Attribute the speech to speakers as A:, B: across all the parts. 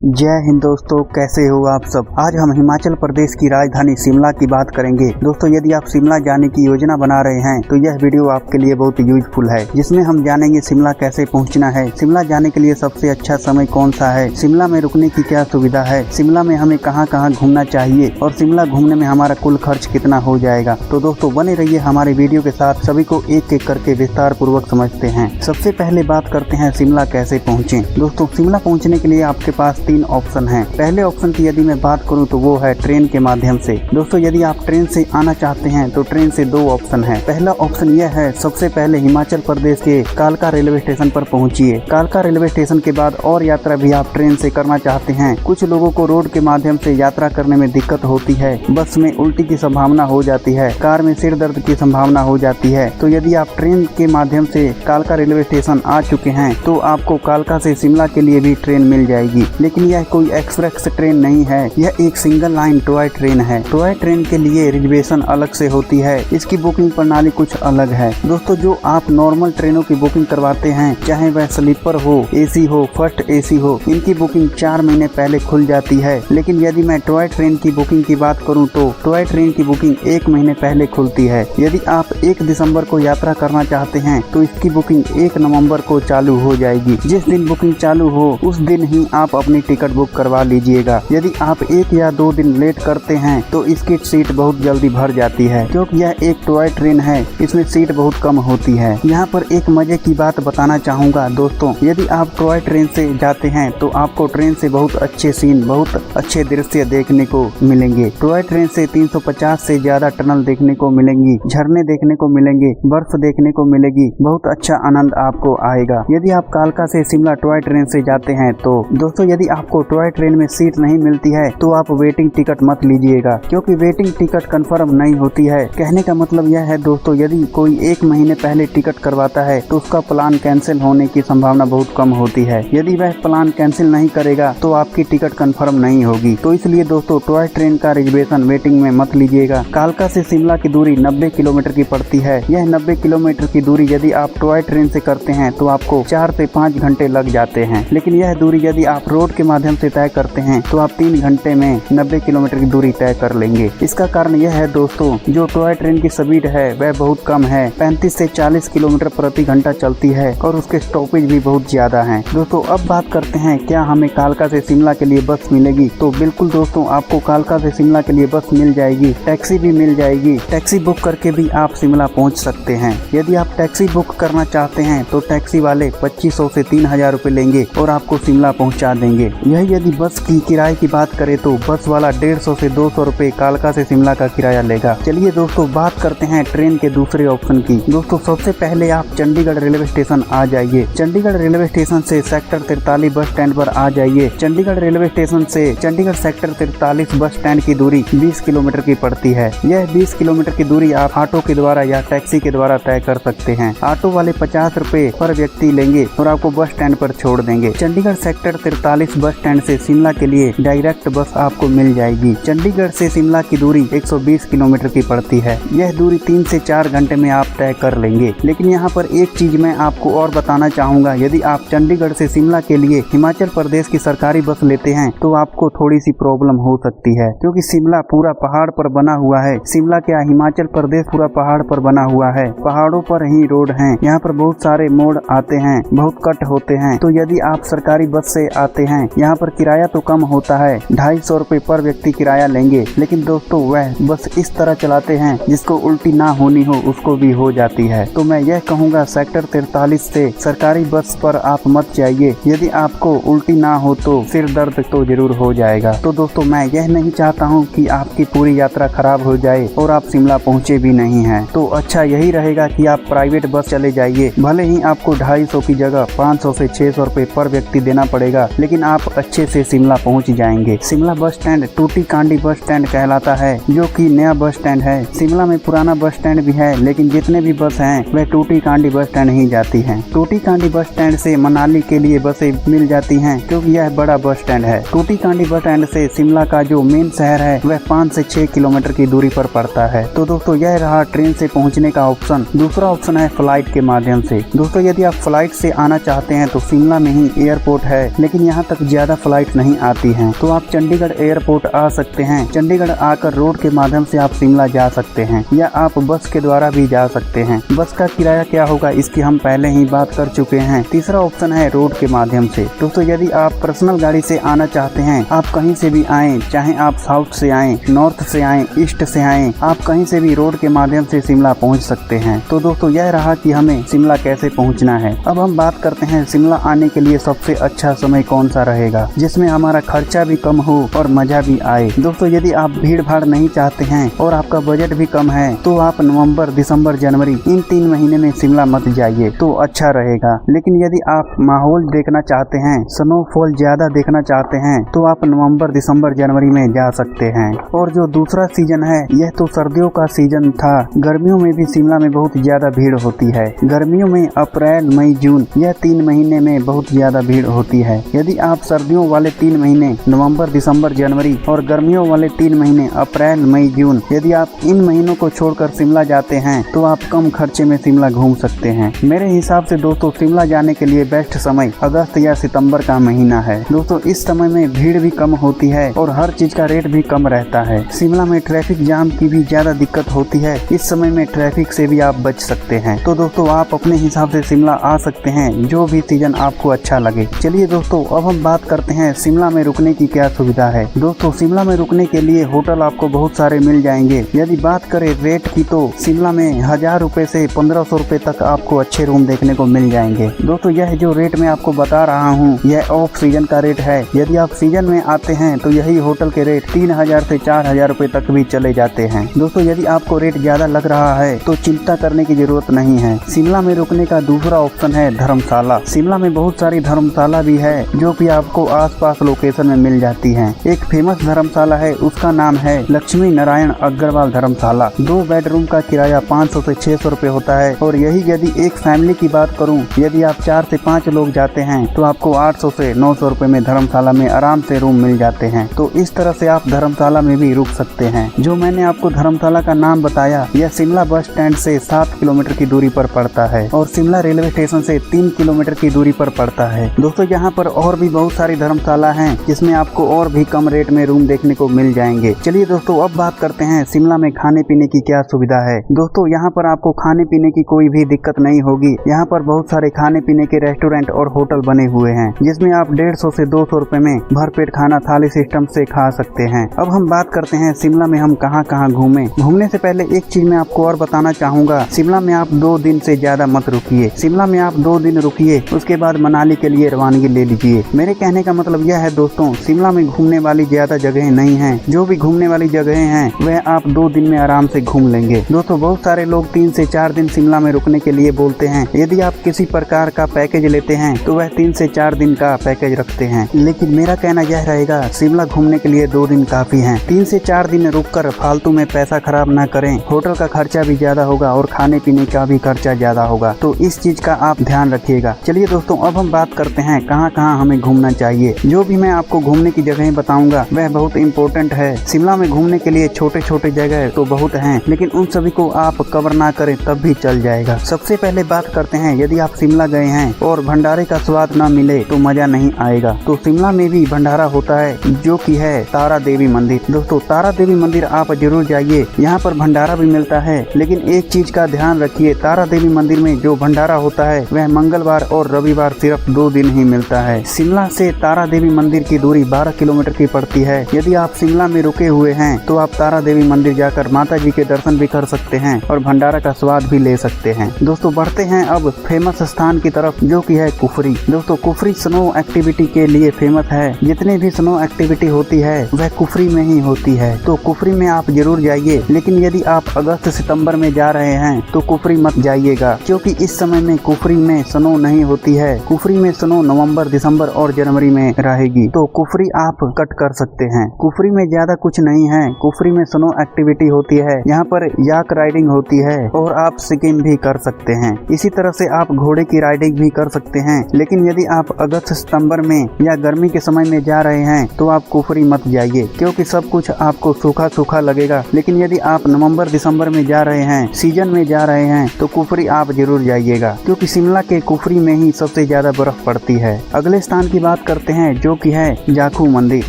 A: जय हिंद दोस्तों, कैसे हो आप सब। आज हम हिमाचल प्रदेश की राजधानी शिमला की बात करेंगे। दोस्तों, यदि आप शिमला जाने की योजना बना रहे हैं तो यह वीडियो आपके लिए बहुत यूजफुल है, जिसमें हम जानेंगे शिमला कैसे पहुंचना है, शिमला जाने के लिए सबसे अच्छा समय कौन सा है, शिमला में रुकने की क्या सुविधा है, शिमला में हमें कहां कहां घूमना चाहिए और शिमला घूमने में हमारा कुल खर्च कितना हो जाएगा। तो दोस्तों बने रहिए हमारे वीडियो के साथ, सभी को एक एक करके विस्तार पूर्वक समझते हैं। सबसे पहले बात करते हैं शिमला कैसे पहुँचे। दोस्तों, शिमला पहुँचने के लिए आपके पास 3 ऑप्शन हैं। पहले ऑप्शन की यदि मैं बात करूं तो वो है ट्रेन के माध्यम से। दोस्तों, यदि आप ट्रेन से आना चाहते हैं तो ट्रेन से 2 ऑप्शन है। पहला ऑप्शन यह है, सबसे पहले हिमाचल प्रदेश के कालका रेलवे स्टेशन पर पहुंचिए। कालका रेलवे स्टेशन के बाद और यात्रा भी आप ट्रेन से करना चाहते हैं। कुछ लोगों को रोड के माध्यम से यात्रा करने में दिक्कत होती है, बस में उल्टी की संभावना हो जाती है, कार में सिर दर्द की संभावना हो जाती है। तो यदि आप ट्रेन के माध्यम से कालका रेलवे स्टेशन आ चुके हैं तो आपको कालका से शिमला के लिए भी ट्रेन मिल जाएगी। लेकिन यह कोई एक्सप्रेस ट्रेन नहीं है, यह एक सिंगल लाइन टॉय ट्रेन है। टॉय ट्रेन के लिए रिजर्वेशन अलग से होती है, इसकी बुकिंग प्रणाली कुछ अलग है। दोस्तों, जो आप नॉर्मल ट्रेनों की बुकिंग करवाते हैं, चाहे वह स्लीपर हो, एसी हो, फर्स्ट एसी हो, इनकी बुकिंग 4 महीने पहले खुल जाती है। लेकिन यदि मैं टॉय ट्रेन की बुकिंग की बात करूं तो टॉय ट्रेन की बुकिंग 1 महीने पहले खुलती है। यदि आप 1 दिसंबर को यात्रा करना चाहते हैं तो इसकी बुकिंग 1 नवंबर को चालू हो जाएगी। जिस दिन बुकिंग चालू हो उस दिन ही आप अपनी टिकट बुक करवा लीजिएगा। यदि आप 1 या 2 दिन लेट करते हैं तो इसकी सीट बहुत जल्दी भर जाती है, क्योंकि यह एक टॉय ट्रेन है, इसमें सीट बहुत कम होती है। यहाँ पर एक मजे की बात बताना चाहूँगा दोस्तों, यदि आप टॉय ट्रेन से जाते हैं तो आपको ट्रेन से बहुत अच्छे सीन, बहुत अच्छे दृश्य देखने को मिलेंगे। टॉय ट्रेन से 350 से ज्यादा टनल देखने को मिलेंगी, झरने देखने को मिलेंगे, बर्फ देखने को मिलेगी, बहुत अच्छा आनंद आपको आएगा। यदि आप कालका से शिमला टॉय ट्रेन से जाते हैं तो दोस्तों, यदि आपको टॉय ट्रेन में सीट नहीं मिलती है तो आप वेटिंग टिकट मत लीजिएगा, क्योंकि वेटिंग टिकट कंफर्म नहीं होती है। कहने का मतलब यह है दोस्तों, यदि कोई 1 महीने पहले टिकट करवाता है तो उसका प्लान कैंसिल होने की संभावना बहुत कम होती है। यदि वह प्लान कैंसिल नहीं करेगा तो आपकी टिकट कंफर्म नहीं होगी। तो इसलिए दोस्तों, टॉय ट्रेन का रिजर्वेशन वेटिंग में मत लीजिएगा। कालका से शिमला की दूरी 90 किलोमीटर की पड़ती है। यह 90 किलोमीटर की दूरी यदि आप टॉय ट्रेन से करते हैं तो आपको 4 से 5 घंटे लग जाते हैं। लेकिन यह दूरी यदि आप रोड के माध्यम से तय करते हैं तो आप 3 घंटे में 90 किलोमीटर की दूरी तय कर लेंगे। इसका कारण यह है दोस्तों, जो टॉय ट्रेन की स्पीड है वह बहुत कम है, 35 से 40 किलोमीटर प्रति घंटा चलती है और उसके स्टॉपेज भी बहुत ज्यादा हैं। दोस्तों, अब बात करते हैं क्या हमें कालका से शिमला के लिए बस मिलेगी। तो बिल्कुल दोस्तों, आपको कालका से शिमला के लिए बस मिल जाएगी, टैक्सी भी मिल जाएगी। टैक्सी बुक करके भी आप शिमला पहुंच सकते हैं। यदि आप टैक्सी बुक करना चाहते हैं तो टैक्सी वाले 2500 से 3000 रुपए लेंगे और आपको शिमला पहुंचा देंगे। यही यदि बस की किराए की बात करें तो बस वाला 150 से 200 रुपए कालका से शिमला का किराया लेगा। चलिए दोस्तों, बात करते हैं ट्रेन के दूसरे ऑप्शन की। दोस्तों, सबसे पहले आप चंडीगढ़ रेलवे स्टेशन आ जाइए। चंडीगढ़ रेलवे स्टेशन से सेक्टर 43 बस स्टैंड पर आ जाइए। चंडीगढ़ रेलवे स्टेशन से चंडीगढ़ सेक्टर 43 बस स्टैंड की दूरी 20 किलोमीटर की पड़ती है। यह 20 किलोमीटर की दूरी आप ऑटो के द्वारा या टैक्सी के द्वारा तय कर सकते हैं। ऑटो वाले 50 रुपए पर व्यक्ति लेंगे और आपको बस स्टैंड पर छोड़ देंगे। चंडीगढ़ सेक्टर 43 बस स्टैंड से शिमला के लिए डायरेक्ट बस आपको मिल जाएगी। चंडीगढ़ से शिमला की दूरी 120 किलोमीटर की पड़ती है। यह दूरी 3 से 4 घंटे में आप तय कर लेंगे। लेकिन यहाँ पर एक चीज मैं आपको और बताना चाहूँगा, यदि आप चंडीगढ़ से शिमला के लिए हिमाचल प्रदेश की सरकारी बस लेते हैं तो आपको थोड़ी सी प्रॉब्लम हो सकती है, क्योंकि शिमला पूरा पहाड़ पर बना हुआ है। शिमला क्या, हिमाचल प्रदेश पूरा पहाड़ पर बना हुआ है, पहाड़ों पर ही रोड है। यहाँ पर बहुत सारे मोड़ आते हैं, बहुत कट होते हैं। तो यदि आप सरकारी बस से आते हैं, यहाँ पर किराया तो कम होता है, 250 रुपए पर व्यक्ति किराया लेंगे। लेकिन दोस्तों, वह बस इस तरह चलाते हैं जिसको उल्टी ना होनी हो उसको भी हो जाती है। तो मैं यह कहूँगा, सेक्टर 43 से सरकारी बस पर आप मत जाइए। यदि आपको उल्टी ना हो तो सिर दर्द तो जरूर हो जाएगा। तो दोस्तों, मैं यह नहीं चाहता हूँ कि आपकी पूरी यात्रा खराब हो जाए और आप शिमला पहुँचे भी नहीं हैं। तो अच्छा यही रहेगा कि आप प्राइवेट बस चले जाइए। भले ही आपको 250 की जगह 500 से 600 रुपए पर व्यक्ति देना पड़ेगा, लेकिन आप अच्छे से शिमला पहुँच जाएंगे। शिमला बस स्टैंड टूटी कांडी बस स्टैंड कहलाता है, जो कि नया बस स्टैंड है। शिमला में पुराना बस स्टैंड भी है, लेकिन जितने भी बस हैं वह टूटी कांडी बस स्टैंड ही जाती हैं। टूटी कांडी बस स्टैंड से मनाली के लिए बसें मिल जाती हैं, क्योंकि यह बड़ा बस स्टैंड है। टूटी कांडी बस स्टैंड से शिमला का जो मेन शहर है वह 5 से 6 किलोमीटर की दूरी पर पड़ता है। तो दोस्तों, यह रहा ट्रेन से पहुंचने का ऑप्शन। दूसरा ऑप्शन है फ्लाइट के माध्यम से। दोस्तों, यदि आप फ्लाइट से आना चाहते हैं तो शिमला में ही एयरपोर्ट है, लेकिन यहाँ तक ज्यादा फ्लाइट नहीं आती हैं, तो आप चंडीगढ़ एयरपोर्ट आ सकते हैं। चंडीगढ़ आकर रोड के माध्यम से आप शिमला जा सकते हैं या आप बस के द्वारा भी जा सकते हैं। बस का किराया क्या होगा इसकी हम पहले ही बात कर चुके हैं। तीसरा ऑप्शन है रोड के माध्यम से। दोस्तों यदि आप पर्सनल गाड़ी से आना चाहते हैं, आप कहीं से भी आए, चाहे आप साउथ से आए, नॉर्थ से आए, ईस्ट से आए, आप कहीं से भी रोड के माध्यम से शिमला पहुंच सकते हैं। तो दोस्तों यह रहा कि हमें शिमला कैसे पहुंचना है। अब हम बात करते हैं शिमला आने के लिए सबसे अच्छा समय कौन सा रहेगा, जिसमें हमारा खर्चा भी कम हो और मजा भी आए। दोस्तों यदि आप भीड़ भाड़ नहीं चाहते हैं और आपका बजट भी कम है, तो आप नवंबर, दिसंबर, जनवरी इन 3 महीने में शिमला मत जाइए, तो अच्छा रहेगा। लेकिन यदि आप माहौल देखना चाहते हैं, स्नोफॉल ज्यादा देखना चाहते हैं, तो आप नवंबर, दिसंबर, जनवरी में जा सकते हैं। और जो दूसरा सीजन है, यह तो सर्दियों का सीजन था। गर्मियों में भी शिमला में बहुत ज्यादा भीड़ होती है। गर्मियों में अप्रैल, मई, जून यह 3 महीने में बहुत ज्यादा भीड़ होती है। यदि आप सर्दियों वाले 3 महीने नवंबर, दिसंबर, जनवरी और गर्मियों वाले 3 महीने अप्रैल, मई, जून, यदि आप इन महीनों को छोड़कर शिमला जाते हैं, तो आप कम खर्चे में शिमला घूम सकते हैं। मेरे हिसाब से दोस्तों शिमला जाने के लिए बेस्ट समय अगस्त या सितंबर का महीना है। दोस्तों इस समय में भीड़ भी कम होती है और हर चीज का रेट भी कम रहता है। शिमला में ट्रैफिक जाम की भी ज्यादा दिक्कत होती है। इस समय में ट्रैफिक से भी आप बच सकते हैं। तो दोस्तों आप अपने हिसाब से शिमला आ सकते हैं, जो भी सीजन आपको अच्छा लगे। चलिए दोस्तों अब हम बात करते हैं शिमला में रुकने की क्या सुविधा है। दोस्तों शिमला में रुकने के लिए होटल आपको बहुत सारे मिल जाएंगे। यदि बात करें रेट की, तो शिमला में 1000 रुपए से 1500 रुपए तक आपको अच्छे रूम देखने को मिल जाएंगे। दोस्तों यह जो रेट मैं आपको बता रहा हूँ, यह ऑफ सीजन का रेट है। यदि आप सीजन में आते हैं तो यही होटल के रेट 3000 से 4000 रुपए तक भी चले जाते हैं। दोस्तों यदि आपको रेट ज्यादा लग रहा है तो चिंता करने की जरूरत नहीं है। शिमला में रुकने का दूसरा ऑप्शन है धर्मशाला। शिमला में बहुत सारी धर्मशाला भी है, जो कि आपको आसपास लोकेशन में मिल जाती हैं। एक फेमस धर्मशाला है, उसका नाम है लक्ष्मी नारायण अग्रवाल धर्मशाला। 2 बेडरूम का किराया 500 से 600 रुपए होता है। और यही यदि एक फैमिली की बात करूं, यदि आप 4 से 5 लोग जाते हैं, तो आपको 800 से 900 रुपए में धर्मशाला में आराम से रूम मिल जाते हैं। तो इस तरह से आप धर्मशाला में भी रुक सकते हैं। जो मैंने आपको धर्मशाला का नाम बताया, यह शिमला बस स्टैंड से 7 किलोमीटर की दूरी पर पड़ता है और शिमला रेलवे स्टेशन से 3 किलोमीटर की दूरी पर पड़ता है। दोस्तों यहाँ पर और भी बहुत सारी धर्मशाला हैं, जिसमें आपको और भी कम रेट में रूम देखने को मिल जाएंगे। चलिए दोस्तों अब बात करते हैं शिमला में खाने पीने की क्या सुविधा है। दोस्तों यहाँ पर आपको खाने पीने की कोई भी दिक्कत नहीं होगी। यहाँ पर बहुत सारे खाने पीने के रेस्टोरेंट और होटल बने हुए हैं, जिसमें आप 150 से 200 रुपए में भरपेट खाना थाली सिस्टम से खा सकते हैं। अब हम बात करते हैं शिमला में हम कहाँ कहाँ घूमे। घूमने से पहले एक चीज मैं आपको और बताना चाहूँगा, शिमला में आप 2 दिन से ज्यादा मत रुकिए। शिमला में आप 2 दिन रुकिए, उसके बाद मनाली के लिए रवानगी ले लीजिए। मेरे कहने का मतलब यह है दोस्तों, शिमला में घूमने वाली ज्यादा जगह नहीं है। जो भी घूमने वाली जगह हैं, वह आप 2 दिन में आराम से घूम लेंगे। दोस्तों बहुत सारे लोग 3 से 4 दिन शिमला में रुकने के लिए बोलते हैं। यदि आप किसी प्रकार का पैकेज लेते हैं, तो वह 3 से 4 दिन का पैकेज रखते हैं। लेकिन मेरा कहना यह रहेगा, शिमला घूमने के लिए 2 दिन काफी हैं। 3 से 4 दिन रुककर फालतू में पैसा खराब ना करें। होटल का खर्चा भी ज्यादा होगा और खाने पीने का भी खर्चा ज्यादा होगा, तो इस चीज का आप ध्यान रखिएगा। चलिए दोस्तों अब हम बात करते हैं कहाँ कहाँ हमें घूमना चाहिए। जो भी मैं आपको घूमने की जगह बताऊंगा वह बहुत इम्पोर्टेंट है। शिमला में घूमने के लिए छोटे छोटे जगह तो बहुत हैं, लेकिन उन सभी को आप कवर ना करें तब भी चल जाएगा। सबसे पहले बात करते हैं, यदि आप शिमला गए हैं और भंडारे का स्वाद ना मिले तो मजा नहीं आएगा। तो शिमला में भी भंडारा होता है, जो कि है तारा देवी मंदिर। दोस्तों तारा देवी मंदिर आप जरूर जाइए, यहाँ पर भंडारा भी मिलता है। लेकिन एक चीज का ध्यान रखिए, तारा देवी मंदिर में जो भंडारा होता है वह मंगलवार और रविवार सिर्फ 2 दिन ही मिलता है। शिमला से तारा देवी मंदिर की दूरी 12 किलोमीटर की पड़ती है। यदि आप शिमला में रुके हुए हैं तो आप तारा देवी मंदिर जाकर माता जी के दर्शन भी कर सकते हैं और भंडारा का स्वाद भी ले सकते हैं। दोस्तों बढ़ते हैं अब फेमस स्थान की तरफ, जो कि है कुफरी। दोस्तों कुफरी स्नो एक्टिविटी के लिए फेमस है। जितनी भी स्नो एक्टिविटी होती है वह कुफरी में ही होती है, तो कुफरी में आप जरूर जाइए। लेकिन यदि आप अगस्त सितंबर में जा रहे हैं तो कुफरी मत जाइएगा, क्योंकि इस समय में कुफरी में स्नो नहीं होती है। कुफरी में स्नो नवंबर, दिसंबर और जनवरी में रहेगी, तो कुफरी आप कट कर सकते हैं। कुफरी में ज्यादा कुछ नहीं है। कुफरी में स्नो एक्टिविटी होती है, यहाँ पर याक राइडिंग होती है और आप स्कीइंग भी कर सकते हैं। इसी तरह से आप घोड़े की राइडिंग भी कर सकते हैं। लेकिन यदि आप अगस्त सितंबर में या गर्मी के समय में जा रहे हैं तो आप कुफरी मत जाइए, क्योंकि सब कुछ आपको सूखा सूखा लगेगा। लेकिन यदि आप नवंबर दिसंबर में जा रहे हैं, सीजन में जा रहे हैं, तो कुफरी आप जरूर जाइएगा, क्योंकि शिमला के कुफरी में ही सबसे ज्यादा बर्फ पड़ती है। अगले स्थान की बात करते हैं जो कि है जाखू मंदिर।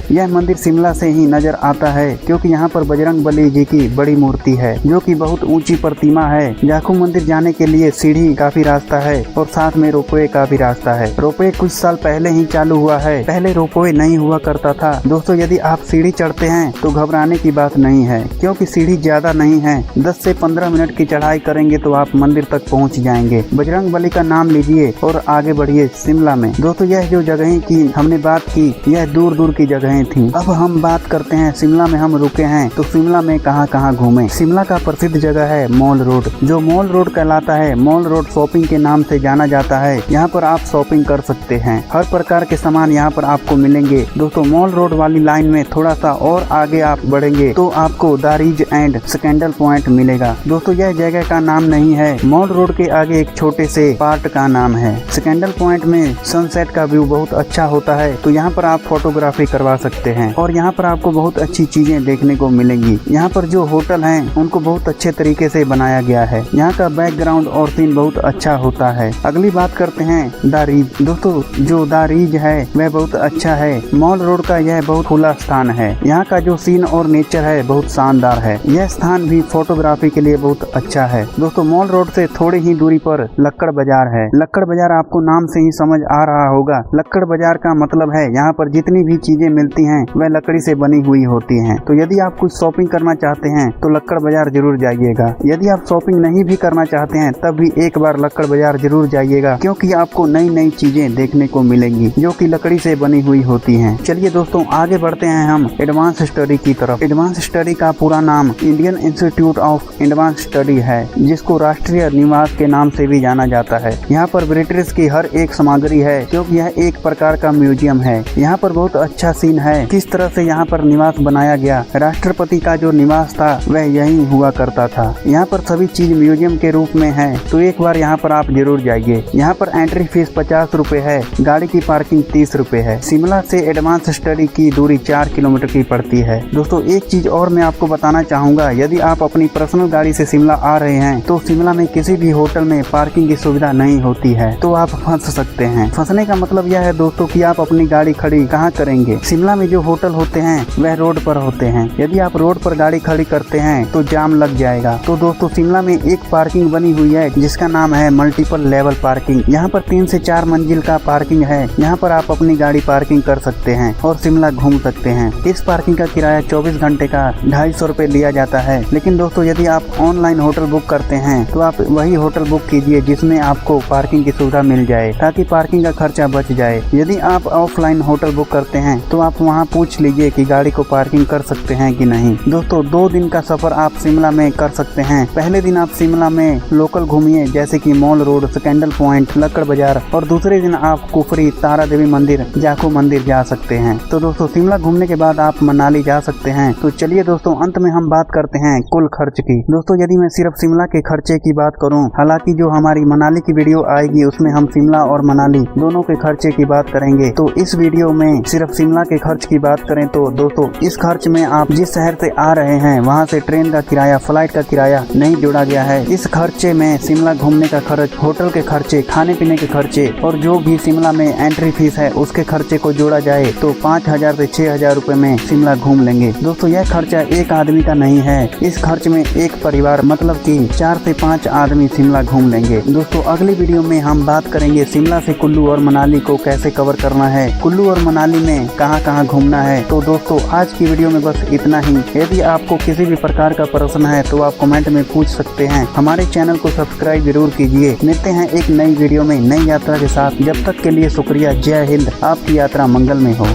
A: यह मंदिर शिमला से ही नजर आता है क्योंकि यहाँ पर बजरंग बली जी की बड़ी मूर्ति है जो कि बहुत ऊंची प्रतिमा है। जाखू मंदिर जाने के लिए सीढ़ी काफी रास्ता है और साथ में रोपवे का भी रास्ता है। रोपवे कुछ साल पहले ही चालू हुआ है, पहले रोपवे नहीं हुआ करता था। दोस्तों यदि आप सीढ़ी चढ़ते हैं तो घबराने की बात नहीं है क्योंकि सीढ़ी ज्यादा नहीं है। 10 से 15 मिनट की चढ़ाई करेंगे तो आप मंदिर तक पहुंच जाएंगे। बजरंग बली का नाम लीजिए और आगे बढ़िए शिमला में। दोस्तों यह जो जगहें की हमने बात की यह दूर दूर की जगहें थी। अब हम बात करते हैं शिमला में हम रुके हैं तो शिमला में कहाँ कहाँ घूमे। शिमला का प्रसिद्ध जगह है मॉल रोड, जो मॉल रोड कहलाता है। मॉल रोड शॉपिंग के नाम से जाना जाता है। यहाँ पर आप शॉपिंग कर सकते हैं, हर प्रकार के सामान यहाँ पर आपको मिलेंगे। दोस्तों मॉल रोड वाली लाइन में थोड़ा सा और आगे आप बढ़ेंगे तो आपको the ridge and scandal point मिलेगा। दोस्तों यह जगह का नाम नहीं है, मॉल रोड के आगे एक छोटे से पार्ट का नाम है। स्कैंडल पॉइंट में सनसेट का व्यू बहुत अच्छा होता है तो यहाँ पर आप फोटोग्राफी करवा सकते हैं और यहाँ पर आपको बहुत अच्छी चीजें देखने को मिलेंगी। यहाँ पर जो होटल हैं उनको बहुत अच्छे तरीके से बनाया गया है। यहाँ का बैकग्राउंड और सीन बहुत अच्छा होता है। अगली बात करते हैं द रिज। दोस्तों जो द रिज है वह बहुत अच्छा है। मॉल रोड का यह बहुत खुला स्थान है। यहाँ का जो सीन और नेचर है बहुत शानदार है। यह स्थान भी फोटोग्राफी के लिए बहुत अच्छा है। दोस्तों मॉल रोड से थोड़ी ही दूरी पर लक्कड़ बाजार है। लक्कड़ बाजार आपको नाम से ही समझ आ रहा होगा। लक्कड़ बाजार का मतलब है यहाँ पर जितनी भी चीजें मिलती हैं वह लकड़ी से बनी हुई होती हैं। तो यदि आप कुछ शॉपिंग करना चाहते हैं तो लक्कड़ बाजार जरूर जाइएगा। यदि आप शॉपिंग नहीं भी करना चाहते हैं तब भी एक बार लक्कड़ बाजार जरूर जाइएगा क्योंकि आपको नई नई चीजें देखने को मिलेंगी जो कि लकड़ी से बनी हुई होती हैं। चलिए दोस्तों आगे बढ़ते हैं हम एडवांस स्टडी की तरफ। एडवांस स्टडी का पूरा नाम Indian institute of advance study है जिसको राष्ट्रीय निवास के नाम से भी जाना जाता है। यहाँ पर ब्रिटिश की हर एक सामग्री है क्योंकि यह एक प्रकार का म्यूजियम है। यहाँ पर बहुत अच्छा सीन है किस तरह से यहाँ पर निवास बनाया गया। राष्ट्रपति का जो निवास था वह यही हुआ करता था। यहाँ पर सभी चीज म्यूजियम के रूप में है तो एक बार यहाँ पर आप जरूर जाइए। यहाँ पर एंट्री फीस 50 रुपए है, गाड़ी की पार्किंग 30 रुपए है। शिमला से एडवांस स्टडी की दूरी 4 किलोमीटर की पड़ती है। दोस्तों एक चीज और मैं आपको बताना चाहूँगा, यदि आप अपनी पर्सनल गाड़ी से शिमला आ रहे हैं तो शिमला में किसी भी होटल में पार्किंग की सुविधा नहीं होती है तो आप फंस सकते हैं। फंसने का मतलब यह है दोस्तों कि आप अपनी गाड़ी खड़ी कहाँ करेंगे। शिमला में जो होटल होते हैं वह रोड पर होते हैं। यदि आप रोड पर गाड़ी खड़ी करते हैं तो जाम लग जाएगा। तो दोस्तों शिमला में एक पार्किंग बनी हुई है जिसका नाम है मल्टीपल लेवल पार्किंग। यहाँ पर 3 से 4 मंजिल का पार्किंग है। यहाँ पर आप अपनी गाड़ी पार्किंग कर सकते हैं और शिमला घूम सकते हैं। इस पार्किंग का किराया 24 घंटे का 250 रुपए लिया जाता है। लेकिन दोस्तों यदि आप ऑनलाइन होटल बुक करते हैं तो आप वही होटल बुक कीजिए जिसमें आपको पार्किंग की सुविधा मिल जाए ताकि पार्किंग का खर्चा बच जाए। यदि आप ऑफलाइन होटल बुक करते हैं तो आप वहाँ पूछ लीजिए कि गाड़ी को पार्किंग कर सकते हैं कि नहीं। दोस्तों 2 दिन का सफर आप शिमला में कर सकते हैं। पहले दिन आप शिमला में लोकल घूमिए जैसे कि मॉल रोड, स्कैंडल पॉइंट, लक्कड़ बाजार और दूसरे दिन आप कुफरी, तारा देवी मंदिर, जाखू मंदिर जा सकते हैं। तो दोस्तों शिमला घूमने के बाद आप मनाली जा सकते हैं। तो चलिए दोस्तों अंत में हम बात करते हैं कुल खर्च की। दोस्तों यदि मैं सिर्फ शिमला के खर्चे की बात करूं, हालांकि जो हमारी मनाली की वीडियो आएगी उसमें हम शिमला और मनाली दोनों के खर्चे की बात करेंगे, तो इस वीडियो में सिर्फ शिमला के खर्च की बात करें तो दोस्तों इस खर्च में आप जिस शहर से आ रहे हैं वहां से ट्रेन का किराया, फ्लाइट का किराया नहीं जोड़ा गया है। इस खर्चे में शिमला घूमने का खर्च, होटल के खर्चे, खाने पीने के खर्चे और जो भी शिमला में एंट्री फीस है उसके खर्चे को जोड़ा जाए तो 5000 से 6000 रुपए में शिमला घूम लेंगे। दोस्तों यह खर्चा एक आदमी का नहीं है, इस खर्च में एक परिवार मतलब कि 4 से 5 आदमी शिमला घूम लेंगे। दोस्तों अगली वीडियो में हम बात करेंगे शिमला से कुल्लू और मनाली को कैसे कवर करना है, कुल्लू और मनाली में कहां कहां घूमना है। तो दोस्तों आज की वीडियो में बस इतना ही। यदि आपको किसी भी प्रकार का प्रश्न है तो आप कमेंट में पूछ सकते हैं। हमारे चैनल को सब्सक्राइब जरूर कीजिए। मिलते हैं एक नई वीडियो में नई यात्रा के साथ। जब तक के लिए शुक्रिया। जय हिंद। आपकी यात्रा मंगलमय हो।